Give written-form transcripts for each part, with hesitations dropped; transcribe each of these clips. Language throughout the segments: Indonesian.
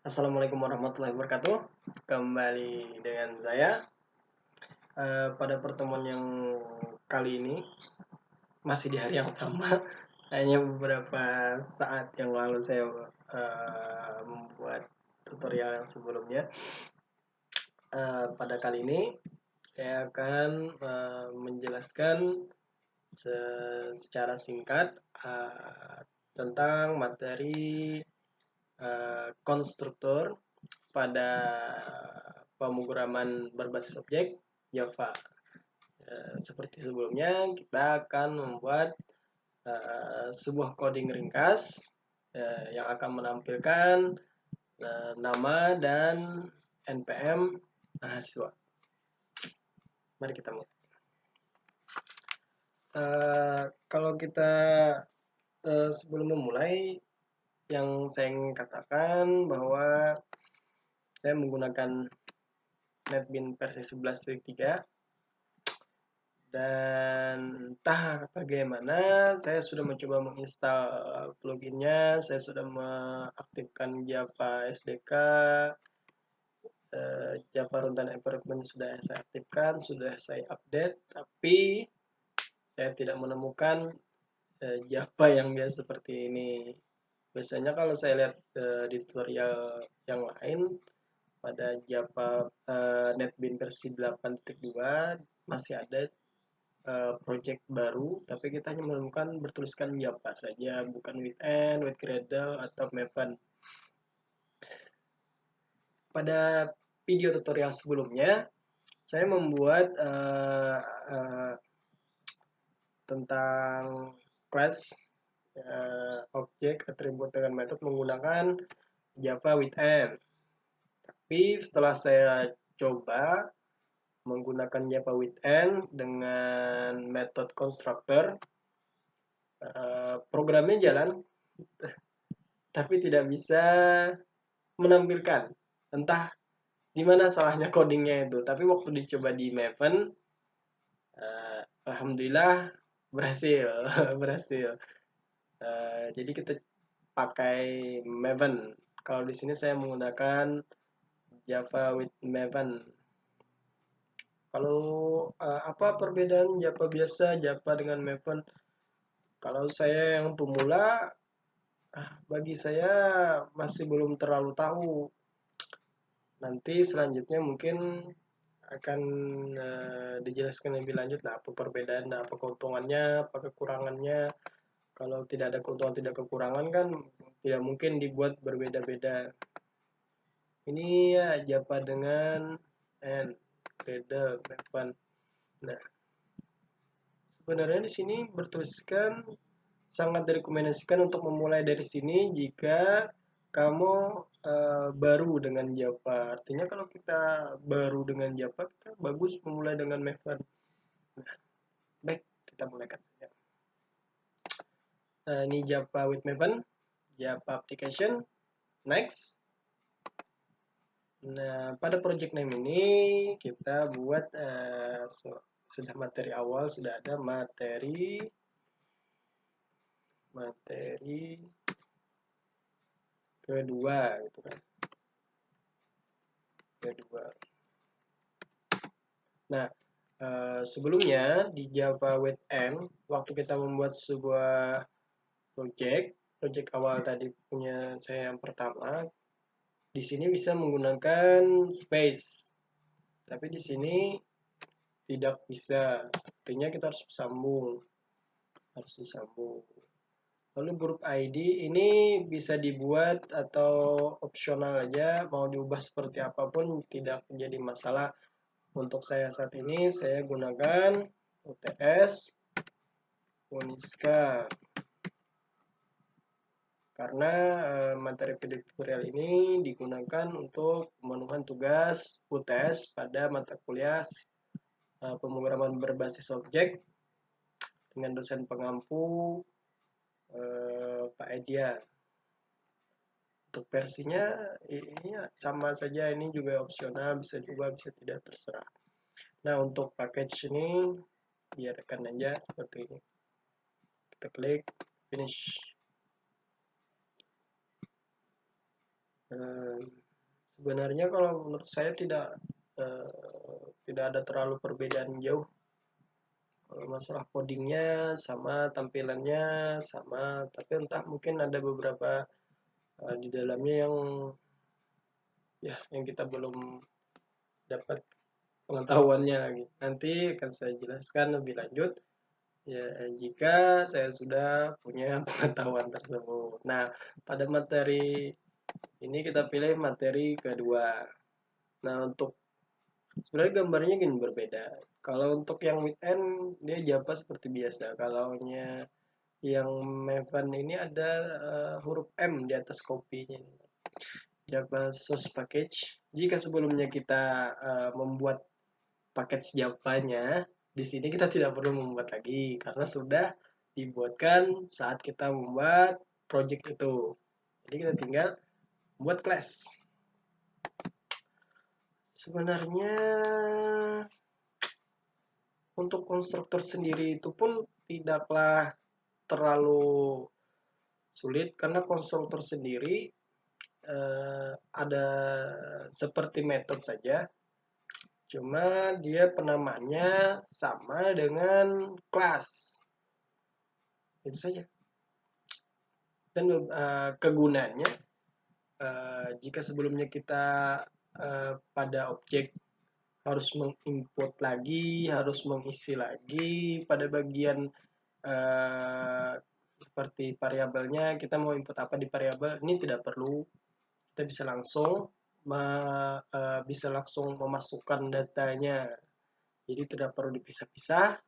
Assalamualaikum warahmatullahi wabarakatuh. Kembali dengan saya pada pertemuan yang kali ini masih di hari yang sama. Hanya beberapa saat yang lalu saya membuat tutorial yang sebelumnya. Pada kali ini saya akan menjelaskan secara singkat tentang materi konstruktor pada pemrograman berbasis objek Java. Seperti sebelumnya, kita akan membuat sebuah coding ringkas yang akan menampilkan nama dan NPM mahasiswa. Mari kita mulai. Kalau kita sebelum memulai, yang saya ingin katakan bahwa saya menggunakan NetBeans versi 11.3 dan entah bagaimana saya sudah mencoba menginstal pluginnya, saya sudah mengaktifkan Java SDK, Java Runtime Environment sudah saya aktifkan, sudah saya update, tapi saya tidak menemukan Java yang biasa seperti ini. Biasanya kalau saya lihat di tutorial yang lain pada Java NetBeans versi 8.2 masih ada project baru, tapi kita hanya menemukan bertuliskan Java saja, bukan with Gradle atau Maven. Pada video tutorial sebelumnya, saya membuat tentang class, objek, atribut dengan metode menggunakan Java with N. Tapi setelah saya coba menggunakan Java with N dengan metode constructor, programnya jalan, tapi tidak bisa menampilkan. Entah di mana salahnya codingnya itu. Tapi waktu dicoba di Maven, alhamdulillah berhasil, berhasil. Jadi kita pakai Maven. Kalau di sini saya menggunakan Java with Maven. Kalau apa perbedaan Java biasa, Java dengan Maven? Kalau saya yang pemula, bagi saya masih belum terlalu tahu. Nanti selanjutnya mungkin akan dijelaskan lebih lanjut apa perbedaan, apa keuntungannya, apa kekurangannya. Kalau tidak ada keuntungan, tidak kekurangan kan tidak mungkin dibuat berbeda-beda. Ini ya Java dengan N, Gradle, Maven. Nah, sebenarnya di sini bertuliskan sangat direkomendasikan untuk memulai dari sini jika kamu baru dengan Java. Artinya kalau kita baru dengan Java, kita bagus memulai dengan Maven. Nah, baik, kita mulaikan saja. Ini Java with Maven, Java application. Next. Nah, pada project name ini kita buat sudah materi awal, sudah ada materi kedua gitu kan. Kedua. Nah, sebelumnya di Java with N, waktu kita membuat sebuah project awal tadi punya saya yang pertama, di sini bisa menggunakan space. Tapi di sini tidak bisa. Artinya kita harus disambung. Lalu grup ID ini bisa dibuat atau opsional aja, mau diubah seperti apapun tidak menjadi masalah. Untuk saya saat ini saya gunakan UTS Uniska karena materi video tutorial ini digunakan untuk pemenuhan tugas UTS pada mata kuliah pemrograman berbasis objek dengan dosen pengampu Pak Edia. Untuk versinya ini sama saja, ini juga opsional, bisa diubah bisa tidak, terserah. Nah, untuk package ini biarkan aja seperti ini. Kita klik finish. Eh, Sebenarnya kalau menurut saya tidak ada terlalu perbedaan jauh. Kalau masalah codingnya sama, tampilannya sama, tapi entah mungkin ada beberapa di dalamnya yang kita belum dapat pengetahuannya lagi. Nanti akan saya jelaskan lebih lanjut ya jika saya sudah punya pengetahuan tersebut. Nah, pada materi ini kita pilih materi kedua. Nah, untuk sebenarnya gambarnya gini berbeda. Kalau untuk yang weekend dia Java seperti biasa. Kalau yang Maven ini ada huruf M di atas kopinya. Java Source Package. Jika sebelumnya kita membuat paket Java-nya, di sini kita tidak perlu membuat lagi karena sudah dibuatkan saat kita membuat project itu. Jadi kita tinggal buat class. Sebenarnya untuk konstruktor sendiri itu pun tidaklah terlalu sulit karena konstruktor sendiri ada seperti metode saja, cuma dia penamaannya sama dengan kelas, itu saja. Dan kegunaannya jika sebelumnya kita pada objek harus menginput lagi, harus mengisi lagi pada bagian uh, seperti variabelnya, kita mau input apa di variabel, ini tidak perlu. Kita bisa langsung memasukkan datanya. Jadi tidak perlu dipisah-pisah,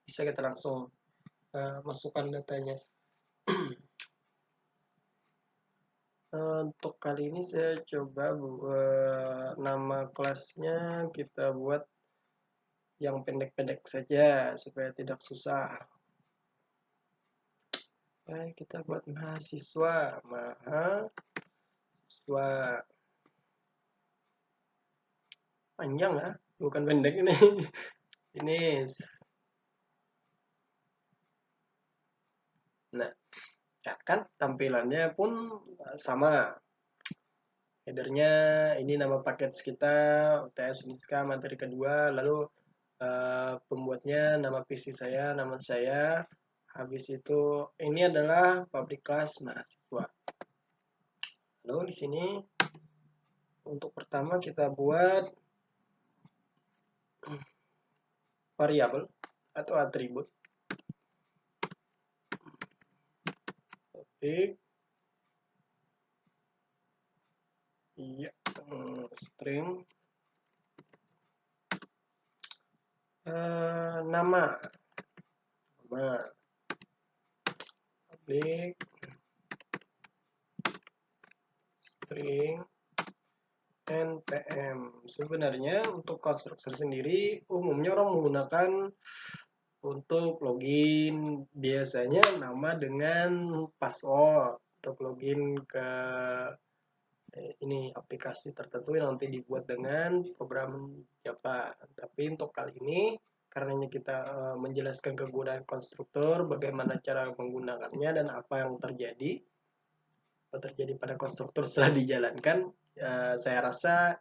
bisa kita langsung masukkan datanya. Untuk kali ini saya coba nama kelasnya kita buat yang pendek-pendek saja supaya tidak susah. Kita buat mahasiswa, panjang ya, bukan pendek ini. Ini. Nah, ya kan tampilannya pun sama. Headernya ini nama paket kita UTS Uniska materi kedua, lalu pembuatnya nama PC saya, nama saya. Habis itu ini adalah public class mahasiswa. Lalu di sini untuk pertama kita buat variabel atau atribut. Oke. Iya, string nama public string npm. Sebenarnya untuk konstruktor sendiri umumnya orang menggunakan untuk login biasanya nama dengan password untuk login ke ini aplikasi tertentu yang nanti dibuat dengan program Java. Tapi untuk kali ini karena kita menjelaskan kegunaan konstruktor, bagaimana cara menggunakannya dan apa yang terjadi pada konstruktor setelah dijalankan, saya rasa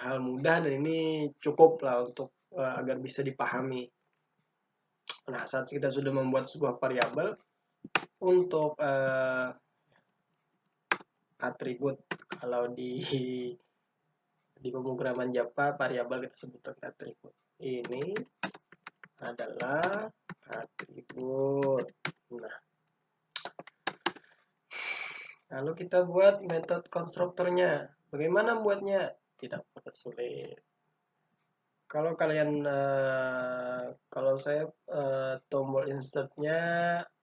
hal mudah dan ini cukup lah untuk agar bisa dipahami. Nah, saat kita sudah membuat sebuah variabel untuk atribut, kalau di pemrograman Java variabel kita sebutkan atribut. Ini adalah atribut. Nah, lalu kita buat metode konstruktornya. Bagaimana buatnya? Tidak perlu sulit. Kalau kalian kalau saya tombol insertnya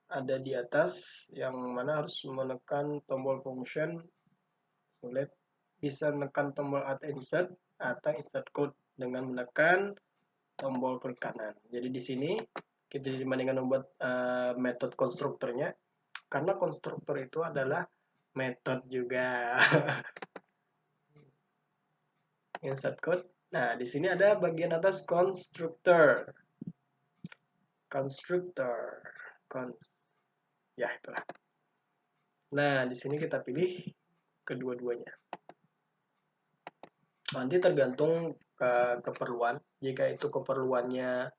ada di atas, yang mana harus menekan tombol function sulit, bisa menekan tombol add insert atau insert code dengan menekan tombol klik kanan. Jadi di sini kita dibandingkan membuat metode konstruktornya, karena konstruktor itu adalah metode juga. Insert code. Nah, di sini ada bagian atas konstruktor. Konstruktor. Ya, itulah. Nah, di sini kita pilih kedua-duanya. Nanti tergantung keperluan. Jika itu keperluannya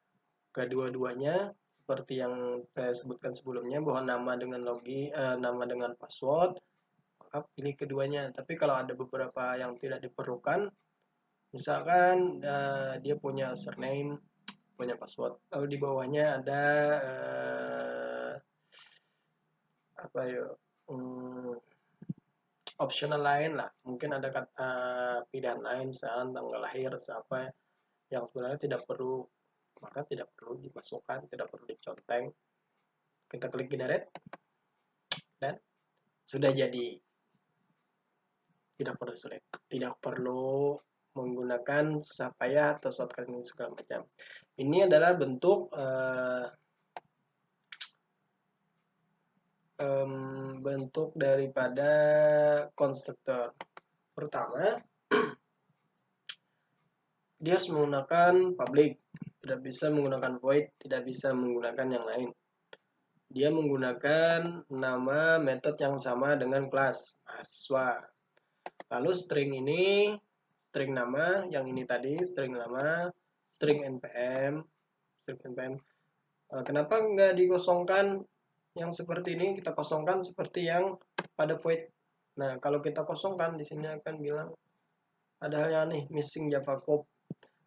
kedua-duanya, seperti yang saya sebutkan sebelumnya bahwa nama dengan password, maka pilih keduanya. Tapi kalau ada beberapa yang tidak diperlukan, misalkan dia punya surname, punya password, lalu di bawahnya ada apa ya, optional lain lah, mungkin ada pilihan lain, misalkan tanggal lahir siapa yang sebenarnya tidak perlu, maka tidak perlu dimasukkan, tidak perlu diconteng. Kita klik generate dan sudah jadi. Tidak perlu sulit, tidak perlu menggunakan susah payah atau shortcut ini segala macam. Ini adalah bentuk bentuk daripada konstruktor. Pertama, dia harus menggunakan public, tidak bisa menggunakan void, tidak bisa menggunakan yang lain. Dia menggunakan nama metode yang sama dengan kelas mahasiswa. Lalu string ini, string nama, yang ini tadi string nama, string npm, kenapa nggak dikosongkan yang seperti ini, kita kosongkan seperti yang pada void. Nah, kalau kita kosongkan di sini akan bilang ada hal yang aneh, missing Java code.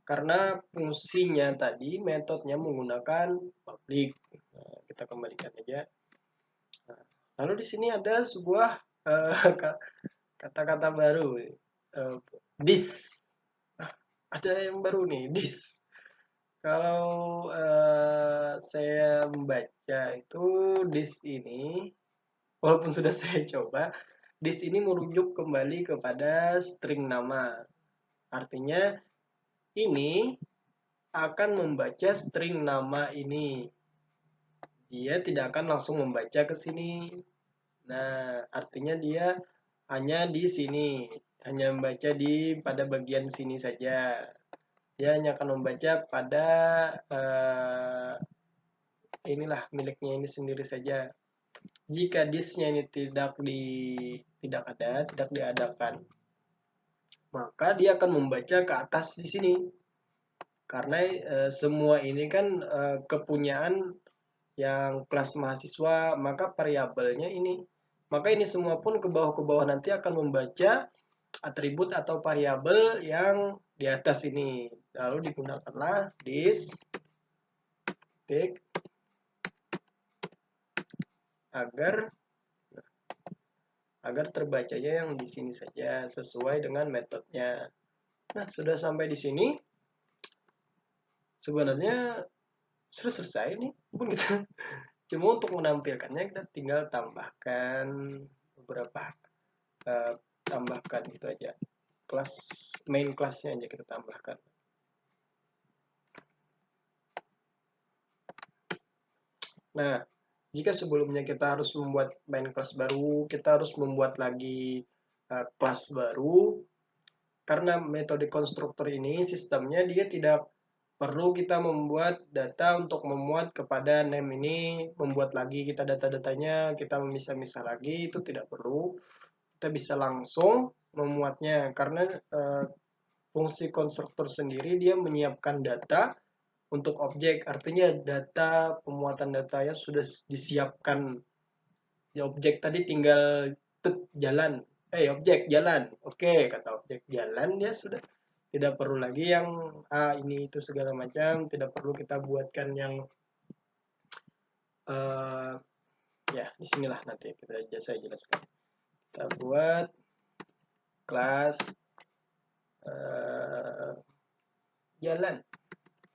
Karena fungsinya tadi metodenya menggunakan public. Nah, kita kembalikan aja. Nah, lalu di sini ada sebuah kata-kata baru, this. Nah, ada yang baru nih, this. Kalau saya membaca itu this ini, walaupun sudah saya coba, this ini merujuk kembali kepada string nama. Artinya ini akan membaca string nama ini. Dia tidak akan langsung membaca ke sini. Nah, artinya dia hanya di sini, hanya membaca pada bagian sini saja. Dia hanya akan membaca pada inilah miliknya ini sendiri saja. Jika disknya ini tidak diadakan, maka dia akan membaca ke atas di sini. Karena semua ini kan kepunyaan yang kelas mahasiswa, maka variabelnya ini. Maka ini semua pun ke bawah nanti akan membaca atribut atau variabel yang di atas ini. Lalu digunakanlah this tick agar terbacanya yang di sini saja sesuai dengan metodenya. Nah, sudah sampai di sini. Sebenarnya sudah selesai nih, pun gitu. Cuma untuk menampilkannya kita tinggal tambahkan beberapa tambahkan gitu aja. Main kelasnya aja kita tambahkan. Nah, jika sebelumnya kita harus membuat main class baru, kita harus membuat lagi kelas baru, karena metode konstruktor ini sistemnya dia tidak perlu kita membuat data untuk memuat kepada name ini, membuat lagi kita data-datanya, kita memisah-misah lagi, itu tidak perlu. Kita bisa langsung memuatnya, karena fungsi konstruktor sendiri dia menyiapkan data untuk objek, artinya data pemuatan datanya sudah disiapkan. Ya, objek tadi tinggal jalan, objek jalan, oke, kata objek jalan dia sudah tidak perlu lagi yang ini itu segala macam, tidak perlu kita buatkan yang ya disinilah nanti saya jelaskan. Kita buat kelas jalan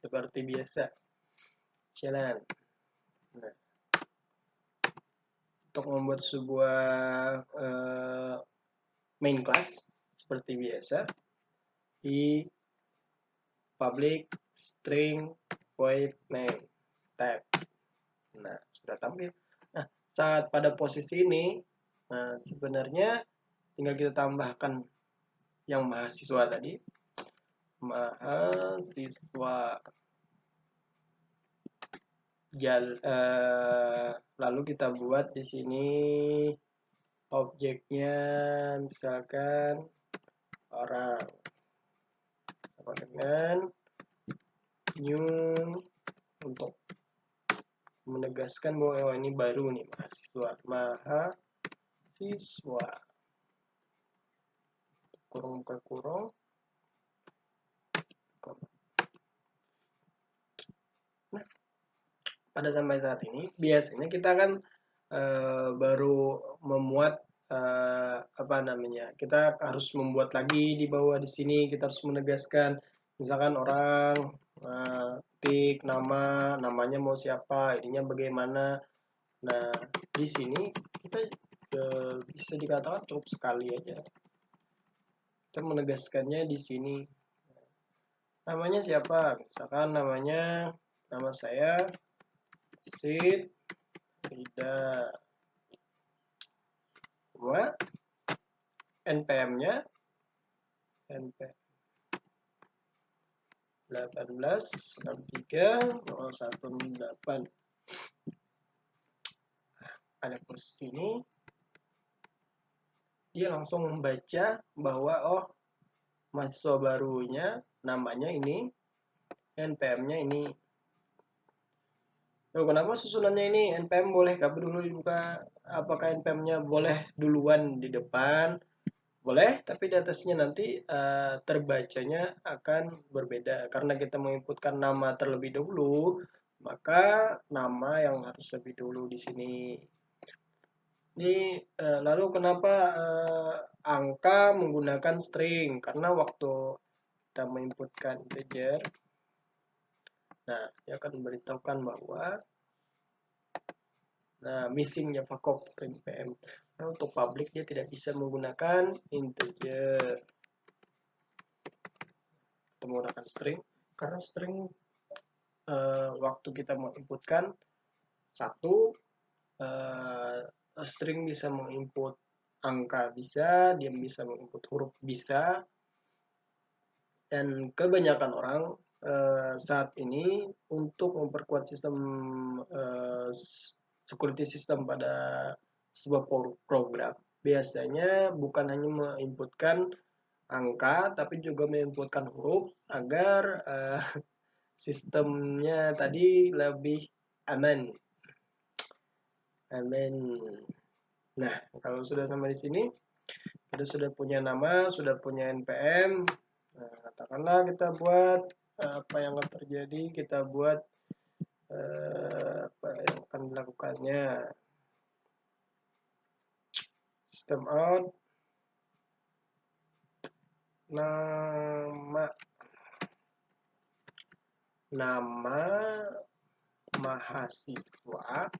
seperti biasa, jalan. Nah, untuk membuat sebuah main class seperti biasa, di public string void name type. Nah, sudah tampil. Nah, saat pada posisi ini, nah sebenarnya tinggal kita tambahkan yang mahasiswa tadi. Mahasiswa. Lalu kita buat di sini objeknya misalkan orang, sama dengan new untuk menegaskan bahwa ini baru nih, mahasiswa, kurung ke kurung. Nah, pada sampai saat ini biasanya kita kan baru memuat apa namanya, kita harus membuat lagi di bawah di sini, kita harus menegaskan misalkan orang ketik namanya mau siapa, ininya bagaimana. Nah, di sini kita bisa dikatakan cukup sekali aja kita menegaskannya di sini. Namanya siapa, misalkan nama saya Sid Rida, semua NPM-nya NPM 18630118. Ada posisi ini, dia langsung membaca bahwa oh, mahasiswa barunya namanya ini, NPM-nya ini. Loh, kenapa susunannya ini? NPM bolehkah dulu dibuka? Apakah NPM-nya boleh duluan di depan? Boleh, tapi di atasnya nanti terbacanya akan berbeda. Karena kita menginputkan nama terlebih dahulu, maka nama yang harus lebih dulu di sini. Ini lalu kenapa angka menggunakan string? Karena waktu kita menginputkan integer, nah dia akan memberitahukan bahwa missingnya VACOV NPM. Nah, untuk public dia tidak bisa menggunakan integer. Kita menggunakan string karena string waktu kita menginputkan satu, string bisa menginput angka, bisa dia bisa menginput huruf, bisa. Dan kebanyakan orang saat ini untuk memperkuat sistem security system pada sebuah program biasanya bukan hanya menginputkan angka tapi juga menginputkan huruf agar sistemnya tadi lebih aman. Nah, kalau sudah sampai di sini, kita sudah punya nama, sudah punya NPM. Nah, katakanlah kita buat apa yang akan terjadi, kita buat apa yang akan dilakukannya. System out nama mahasiswa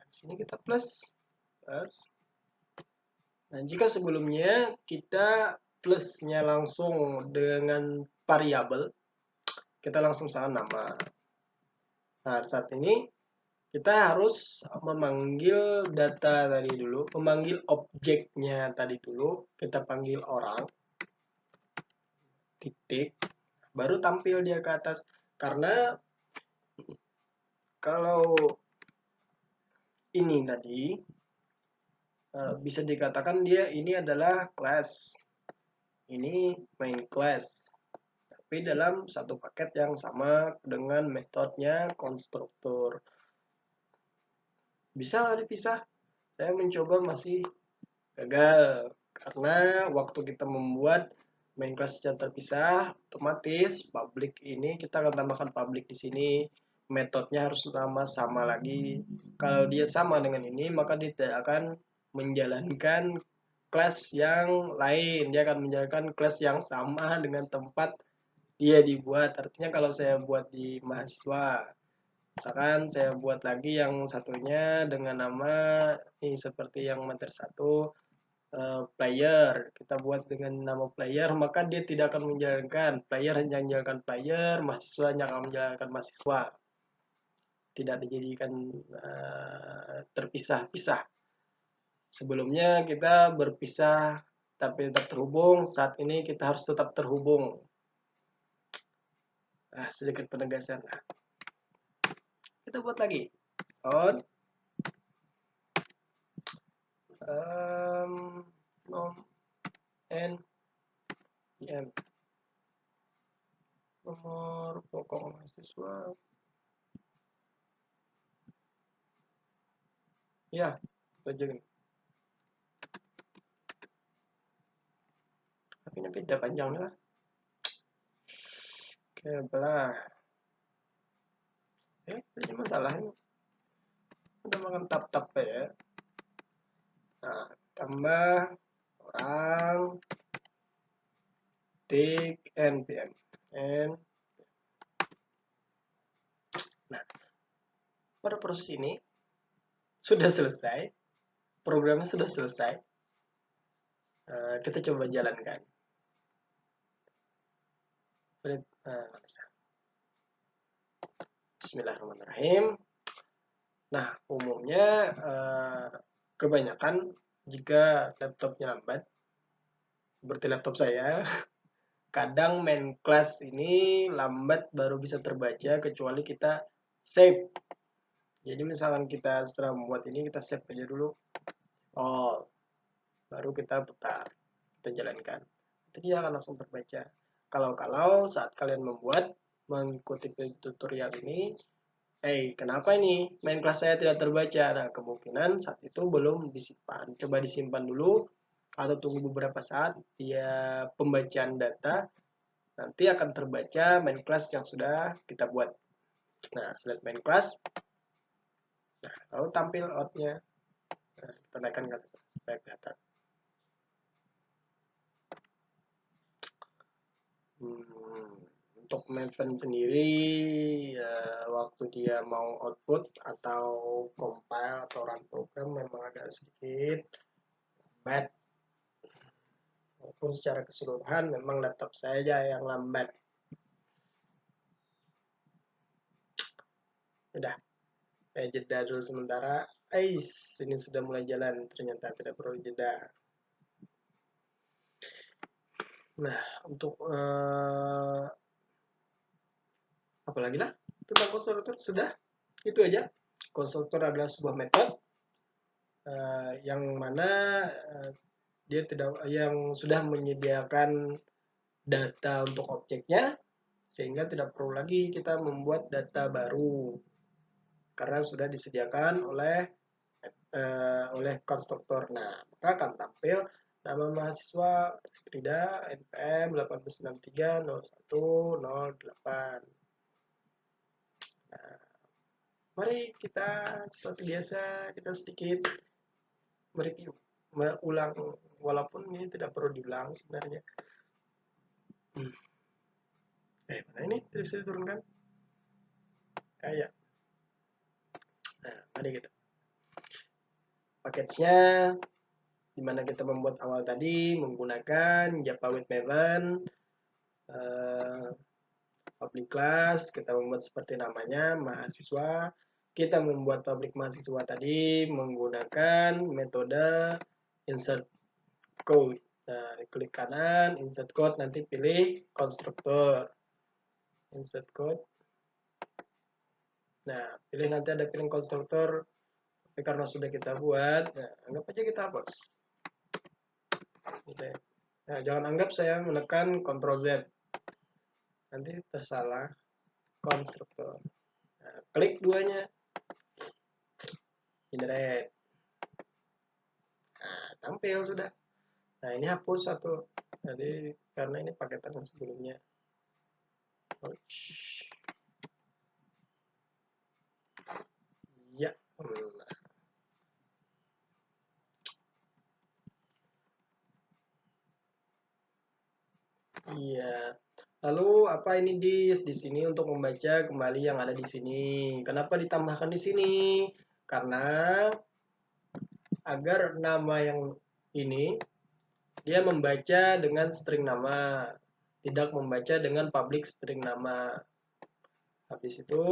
sini kita plus. Nah, jika sebelumnya kita plusnya langsung dengan variabel, kita langsung sama nama. Nah, saat ini kita harus memanggil data tadi dulu, memanggil objeknya tadi dulu, kita panggil orang, titik, baru tampil dia ke atas. Karena kalau ini tadi bisa dikatakan dia ini adalah class, ini main class, tapi dalam satu paket yang sama dengan metodenya konstruktor. Bisa dipisah? Saya mencoba masih gagal karena waktu kita membuat main class secara terpisah, otomatis public ini kita akan tambahkan public di sini. Metodenya harus sama lagi. Kalau dia sama dengan ini, maka dia tidak akan menjalankan kelas yang lain. Dia akan menjalankan kelas yang sama dengan tempat dia dibuat. Artinya kalau saya buat di mahasiswa, misalkan saya buat lagi yang satunya dengan nama ini seperti yang materi 1, player, kita buat dengan nama player, maka dia tidak akan menjalankan player, hanya menjalankan player, mahasiswa hanya akan menjalankan mahasiswa, tidak dijadikan terpisah-pisah. Sebelumnya kita berpisah tapi tetap terhubung, saat ini kita harus tetap terhubung. Sedikit penegasan. Kita buat lagi. Sound nom n m nomor pokok mahasiswa. Ya, itu aja nih. Tapi ini beda panjangnya lah. Oke, belah. Ini masalahnya. Udah makan tap-tap ya. Nah, tambah orang tik npm n. Nah, pada proses ini sudah selesai, programnya sudah selesai. Kita coba jalankan. Bismillahirrahmanirrahim. Nah, umumnya kebanyakan jika laptopnya lambat, seperti laptop saya, kadang main class ini lambat baru bisa terbaca kecuali kita save. Jadi misalkan kita setelah membuat ini kita save aja dulu all, baru kita putar, kita jalankan. Nanti dia akan langsung terbaca. Kalau saat kalian membuat mengikuti tutorial ini, kenapa ini main kelas saya tidak terbaca? Nah, kemungkinan saat itu belum disimpan. Coba disimpan dulu atau tunggu beberapa saat dia pembacaan data, nanti akan terbaca main kelas yang sudah kita buat. Nah, select main kelas. Nah, lalu tampil outnya. Nah, kita naikkan ke atas supaya kelihatan. Untuk Maven sendiri waktu dia mau output atau compile atau run program memang agak sedikit lambat, walaupun secara keseluruhan memang laptop saya yang lambat. Udah, saya jeda dulu sementara. Ini sudah mulai jalan, ternyata tidak perlu jeda. Nah, untuk apa lagi lah tentang konstruktor sudah itu aja. Konstruktor adalah sebuah metode yang mana dia yang sudah menyediakan data untuk objeknya, sehingga tidak perlu lagi kita membuat data baru karena sudah disediakan oleh konstruktor. Nah, maka akan tampil nama mahasiswa Sprida NPM 18930108. Nah, mari kita seperti biasa kita sedikit mereview, ulang, walaupun ini tidak perlu diulang sebenarnya. Mana ini bisa diturunkan? Kayak. Nah, mari kita. Paketnya dimana kita membuat awal tadi menggunakan Java with Maven, public class, kita membuat seperti namanya mahasiswa. Kita membuat public mahasiswa tadi menggunakan metode insert code. Nah, klik kanan, insert code, nanti pilih konstruktor. Insert code. Nah, pilih nanti ada pilih konstruktor. Tapi karena sudah kita buat, nah, anggap aja kita hapus. Gitu ya. Nah, jangan anggap saya menekan Ctrl Z. Nanti tersalah konstruktor. Nah, klik duanya. Generate. Nah, tampil sudah. Nah, ini hapus satu. Jadi karena ini paketan yang sebelumnya. Ya. Iya. Lalu apa ini di sini untuk membaca kembali yang ada di sini. Kenapa ditambahkan di sini? Karena agar nama yang ini dia membaca dengan string nama, tidak membaca dengan public string nama. Habis itu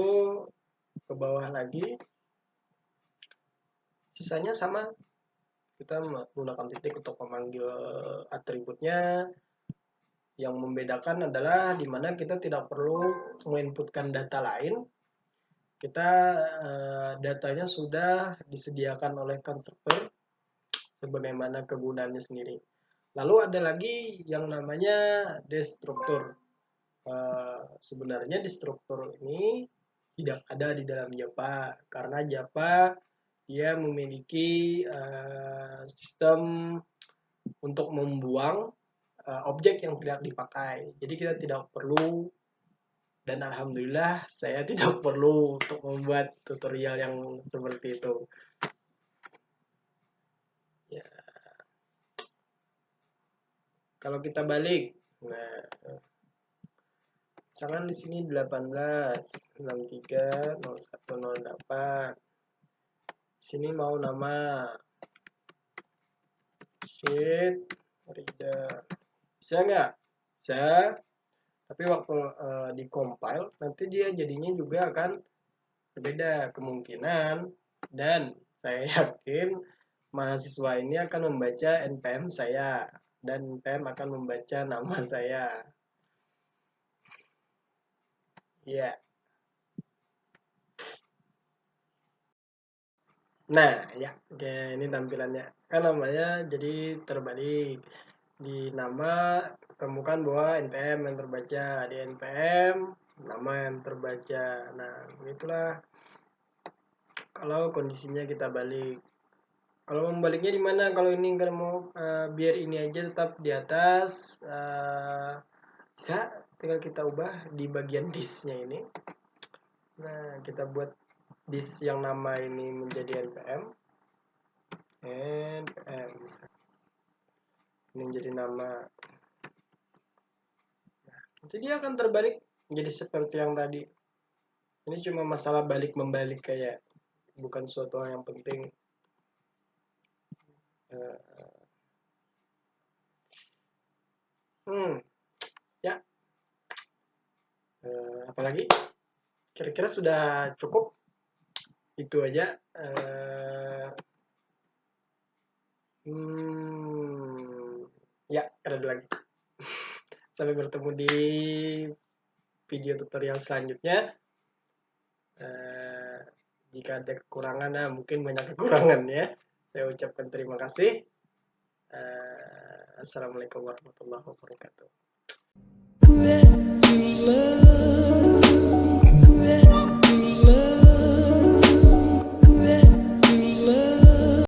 ke bawah lagi, sisanya sama. Kita menggunakan titik untuk memanggil atributnya. Yang membedakan adalah di mana kita tidak perlu menginputkan data lain, kita datanya sudah disediakan oleh konstruktor sebagaimana kegunaannya sendiri. Lalu ada lagi yang namanya destruktur. Sebenarnya destruktur ini tidak ada di dalam Java karena Java dia memiliki sistem untuk membuang objek yang tidak dipakai. Jadi kita tidak perlu, dan alhamdulillah saya tidak perlu untuk membuat tutorial yang seperti itu. Ya, kalau kita balik, nah, misalkan di sini 18.63.01.08. Sini mau nama sheet reader. Bisa nggak? Bisa. Tapi waktu di compile nanti dia jadinya juga akan berbeda kemungkinan, dan saya yakin mahasiswa ini akan membaca npm saya dan npm akan membaca nama saya. Ya. Nah, ya, oke, ini tampilannya. Kan namanya jadi terbalik. Di nama temukan bahwa npm yang terbaca, di npm nama yang terbaca. Nah, itulah kalau kondisinya kita balik. Kalau membaliknya di mana? Kalau ini kalau mau biar ini aja tetap di atas, bisa tinggal kita ubah di bagian disknya ini. Nah, kita buat disk yang nama ini menjadi npm. npm ini menjadi nama. Nah, nanti dia akan terbalik menjadi seperti yang tadi. Ini cuma masalah balik membalik, kayak bukan suatu hal yang penting. Ya. Apalagi? Kira-kira sudah cukup. Itu aja. Ya, ada lagi. Sampai bertemu di video tutorial selanjutnya. Jika ada kekurangan, mungkin banyak kekurangan ya. Saya ucapkan terima kasih. Assalamualaikum warahmatullahi wabarakatuh.